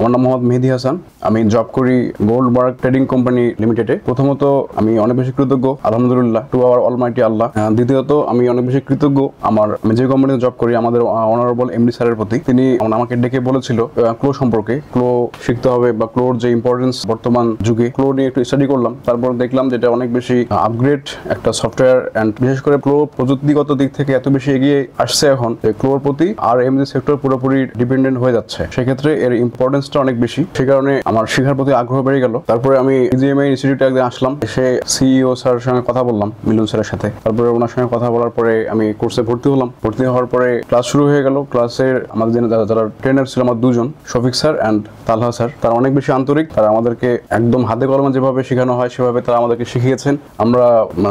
আমার নাম মোহাম্মদ মেহেদি হাসান। আমি জব করি গোল্ডবার্গ ট্রেডিং কোম্পানি লিমিটেডে। প্রথমত আমি অনেক বেশি কৃতজ্ঞ আলহামদুলিল্লাহ টু আওয়ার অলমাইটি আল্লাহ। দ্বিতীয়ত আমি অনেক বেশি কৃতজ্ঞ আমি যে কোম্পানিতে জব করি আমাদের অনারেবল এমডি স্যারের প্রতি। তিনি আমাকে ডেকে বলেছিল ক্লো সম্পর্কে, ক্লো শিখতে হবে বা ক্লোর যে ইম্পর্টেন্স বর্তমান যুগে, ক্লো নিয়ে একটু স্টাডি করলাম। তারপর দেখলাম যেটা অনেক বেশি আপগ্রেড একটা সফটওয়্যার, অ্যান্ড বিশেষ করে ক্লো প্রযুক্তিগত দিক থেকে এত বেশি এগিয়ে আসছে এখন যে ক্লোর প্রতি আর এমজি সেক্টর পুরোপুরি ডিপেন্ডেন্ট হয়ে যাচ্ছে। সেক্ষেত্রে এর ইম্পর্টেন্সটা অনেক বেশি, সে কারণে আমার শেখার প্রতি আগ্রহ বেড়ে গেল। তারপরে আমি ইজিএমআই ইনস্টিটিউটে একদিন আসলাম, এসে সিইও স্যারের সঙ্গে কথা বললাম, মিলন স্যারের সাথে। তারপরে ওনার সঙ্গে কথা বলার পরে আমি কোর্সে ভর্তি হলাম। ভর্তি হওয়ার পরে ক্লাস শুরু হয়ে গেল। ক্লাসের আমাদের যারা ট্রেনার ছিল আমার দুজন, Shafiq sir and Talha sir, তারা অনেক বেশি আন্তরিক। তারা আমাদেরকে একদম হাতে কলমে যেভাবে শেখানো হয় সেভাবে তারা আমাদেরকে শিখিয়েছেন। আমরা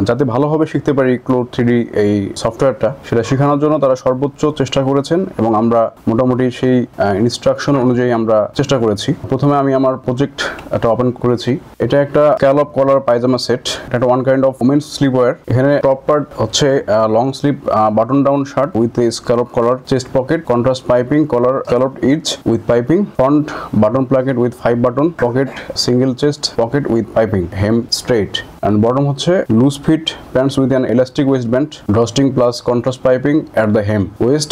যাতে ভালোভাবে শিখতে পারি ক্লোর 3D এই সফটওয়্যারটা, সেটা শেখানোর জন্য তারা সর্বোচ্চ চেষ্টা করেছেন এবং আমরা মোটামুটি সেই ইনস্ট্রাকশন অনুযায়ী আমরা চেষ্টা করেছি। প্রথমে আমি আমার প্রজেক্ট একটা ওপেন করেছি। এটা একটা স্ক্যালপ কলার পায়জামা সেট, এটা one kind of women's sleepwear. এখানে টপ পার্ট হচ্ছে long sleeve button down shirt with a scallop collar, chest pocket, contrast piping, collar scallop each with piping, front button placket with 5 button, pocket single chest pocket with piping, hem straight, and bottom হচ্ছে loose fit pants with an elastic waistband, drawstring plus contrast piping at the hem, waist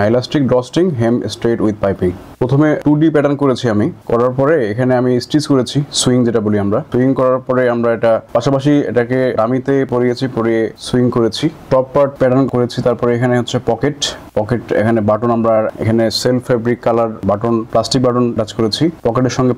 elastic drawstring, hem straight with piping। প্রথমে 2D pattern করেছি আমি, করার পরে এখানে আমি stitch করেছি, swing যেটা বলি আমরা। সুইং করার পরে আমরা এটা পাশাপাশি এটাকে ডামিতে পরিয়ে সুইং করেছি, টপ পার্ট প্যাটার্ন করেছি। তারপরে এখানে হচ্ছে পকেট, এখানে বাটন আমরা এখানে self fabric colour button, plastic button touch করেছি। পকেটের সঙ্গে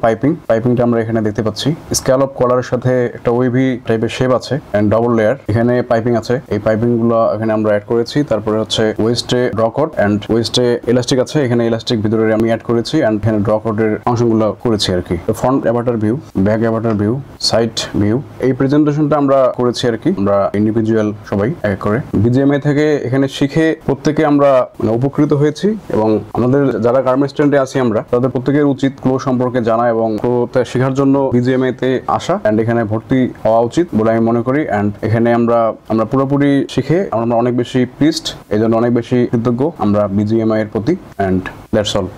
পাইপিংটা আমরা এখানে দেখতে পাচ্ছি। স্ক্যালপ কলারের সাথে একটা ওয়েভি টাইপের শেপ আছে এন্ড ডাবল লেয়ার, এখানে পাইপিং আছে, এই পাইপিং গুলো এখানে আমরা অ্যাড করেছি। তারপরে হচ্ছে ওয়েস্টে ড্র কোড এন্ড ওয়েস্টে এলাস্টিক আছে, এখানে এলাস্টিক ভিতরে আমি অ্যাড করেছি এন্ড এখানে ড্র কোডের অংশগুলো করেছি আর কি। Front Avatar view, back Avatar view, side view, এই প্রেজেন্টেশনটা আমরা করেছি আর কি। আমরা ইন্ডিভিজুয়াল সবাই এক করে বিজিএমআই থেকে এখানে শিখে প্রত্যেকে আমরা উপকৃত হয়েছি এবং আমাদের যারা গার্মেন্টস ট্রেন্ডে আছি আমরা তাদের প্রত্যেকের উচিত ক্লো সম্পর্কে জানা এবং ক্লোতে শেখার জন্য বিজিএমআই তে আসা এন্ড এখানে ভর্তি হওয়া উচিত বলে আমি মনে করি। এন্ড এখানে আমরা পুরোপুরি শিখে আমরা অনেক বেশি প্লিজড, এই জন্য অনেক বেশি কৃতজ্ঞ আমরা বিজিএমআই এর প্রতি। And that's all.